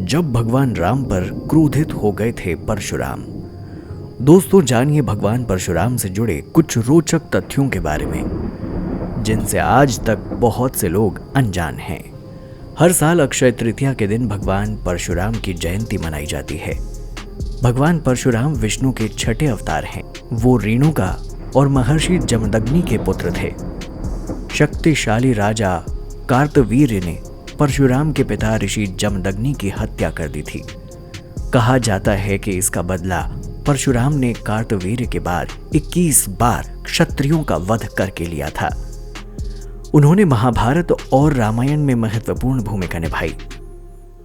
जब भगवान राम पर क्रोधित हो गए थे परशुराम। दोस्तों, जानिए भगवान परशुराम से जुड़े कुछ रोचक तथ्यों के बारे में जिनसे आज तक बहुत से लोग अनजान हैं। हर साल अक्षय तृतीया के दिन भगवान परशुराम की जयंती मनाई जाती है। भगवान परशुराम विष्णु के छठे अवतार हैं। वो रेणुका और महर्षि जमदग्नि के पुत्र थे। शक्तिशाली राजा कार्तवीर्य ने परशुराम के पिता ऋषि जमदग्नि की हत्या कर दी थी। कहा जाता है कि इसका बदला परशुराम ने कार्तवीर्य के बाद 21 बार क्षत्रियों का वध करके लिया था। उन्होंने महाभारत और रामायण में महत्वपूर्ण भूमिका निभाई।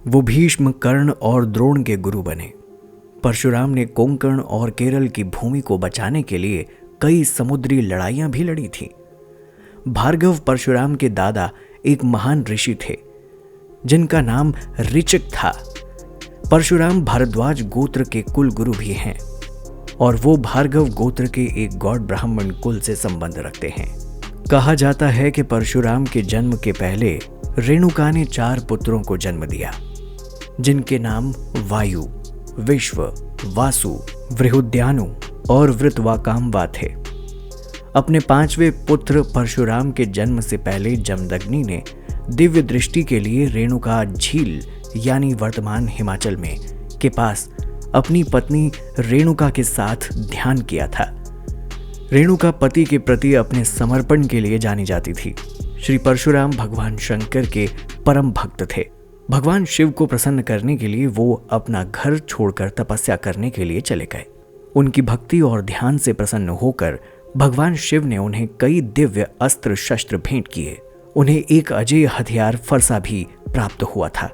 वो भीष्म, कर्ण और द्रोण के गुरु बने। परशुराम ने कोंकण और केरल की भूमि को बचाने के लिए कई समुद्री लड़ाइयां भी लड़ी थी। भार्गव परशुराम के दादा एक महान ऋषि थे जिनका नाम ऋचिक था। परशुराम भारद्वाज गोत्र के कुल गुरु भी हैं और वो भार्गव गोत्र के एक गौड़ ब्राह्मण कुल से संबंध रखते हैं। कहा जाता है कि परशुराम के जन्म के पहले रेणुका ने 4 पुत्रों को जन्म दिया जिनके नाम वायु, विश्व, वासु, वृहुद्यानु और वृत्रवाकामवा थे। अपने 5वें पुत्र परशुराम के जन्म से पहले जमदग्नि ने दिव्य दृष्टि के लिए रेणुका झील यानी वर्तमान हिमाचल में के पास अपनी पत्नी रेणुका के साथ ध्यान किया था। रेणुका पति के प्रति अपने समर्पण के लिए जानी जाती थी। श्री परशुराम भगवान शंकर के परम भक्त थे। भगवान शिव को प्रसन्न करने के लिए वो अपना घर छोड़कर तपस्या करने के लिए चले गए। उनकी भक्ति और ध्यान से प्रसन्न होकर भगवान शिव ने उन्हें कई दिव्य अस्त्र शस्त्र भेंट किए। उन्हें एक अजेय हथियार फरसा भी प्राप्त हुआ था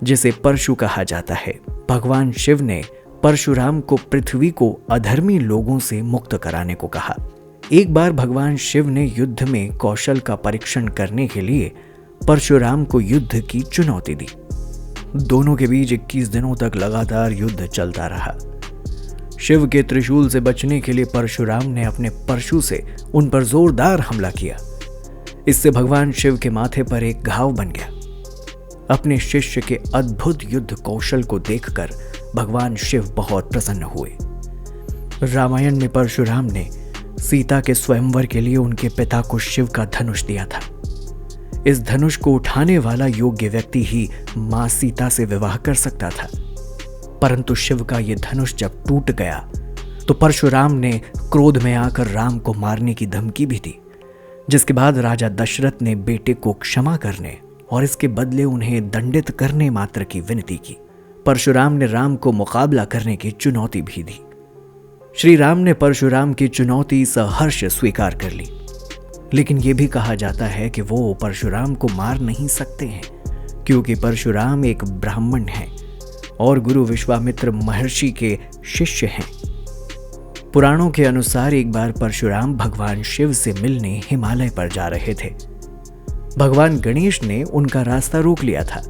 जिसे परशु कहा जाता है। भगवान शिव ने परशुराम को पृथ्वी को अधर्मी लोगों से मुक्त कराने को कहा। एक बार भगवान शिव ने युद्ध में कौशल का परीक्षण करने के लिए परशुराम को युद्ध की चुनौती दी। दोनों के बीच 21 दिनों तक लगातार युद्ध चलता रहा। शिव के त्रिशूल से बचने के लिए परशुराम ने अपने परशु से उन पर जोरदार हमला किया। इससे भगवान शिव के माथे पर एक घाव बन गया। अपने शिष्य के अद्भुत युद्ध कौशल को देखकर भगवान शिव बहुत प्रसन्न हुए। रामायण में परशुराम ने सीता के स्वयंवर के लिए उनके पिता को शिव का धनुष दिया था। इस धनुष को उठाने वाला योग्य व्यक्ति ही मां सीता से विवाह कर सकता था। परंतु शिव का यह धनुष जब टूट गया तो परशुराम ने क्रोध में आकर राम को मारने की धमकी भी दी, जिसके बाद राजा दशरथ ने बेटे को क्षमा करने और इसके बदले उन्हें दंडित करने मात्र की विनती की। परशुराम ने राम को मुकाबला करने की चुनौती भी दी। श्री राम ने परशुराम की चुनौती सहर्ष स्वीकार कर ली, लेकिन यह भी कहा जाता है कि वो परशुराम को मार नहीं सकते हैं क्योंकि परशुराम एक ब्राह्मण हैं और गुरु विश्वामित्र महर्षि के शिष्य हैं। पुराणों के अनुसार एक बार परशुराम भगवान शिव से मिलने हिमालय पर जा रहे थे। भगवान गणेश ने उनका रास्ता रोक लिया था।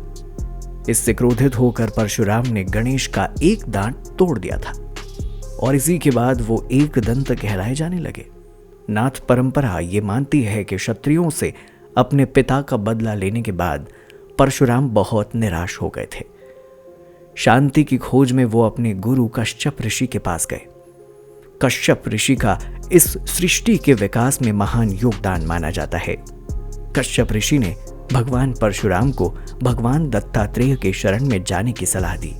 इससे क्रोधित होकर परशुराम ने गणेश का एक दांत तोड़ दिया था और इसी के बाद वो एक दंत कहलाए जाने लगे। नाथ परंपरा ये मानती है कि क्षत्रियों से अपने पिता का बदला लेने के बाद परशुराम बहुत निराश हो गए थे। शांति की खोज में वो अपने गुरु कश्यप ऋषि के पास गए। कश्यप ऋषि का इस सृष्टि के विकास में महान योगदान माना जाता है। कश्यप ऋषि ने भगवान परशुराम को भगवान दत्तात्रेय के शरण में जाने की सलाह दी।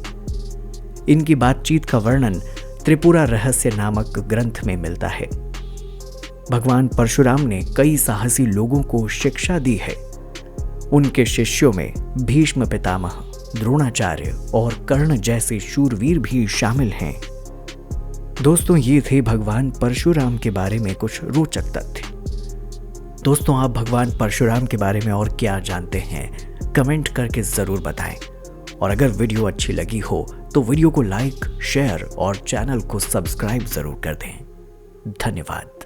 इनकी बातचीत का वर्णन त्रिपुरा रहस्य नामक ग्रंथ में मिलता है। भगवान परशुराम ने कई साहसी लोगों को शिक्षा दी है। उनके शिष्यों में भीष्म पितामह, द्रोणाचार्य और कर्ण जैसे शूरवीर भी शामिल हैं। दोस्तों, ये थे भगवान परशुराम के बारे में कुछ रोचक तथ्य। दोस्तों, आप भगवान परशुराम के बारे में और क्या जानते हैं कमेंट करके जरूर बताएं। और अगर वीडियो अच्छी लगी हो तो वीडियो को लाइक, शेयर और चैनल को सब्सक्राइब जरूर कर दें। धन्यवाद।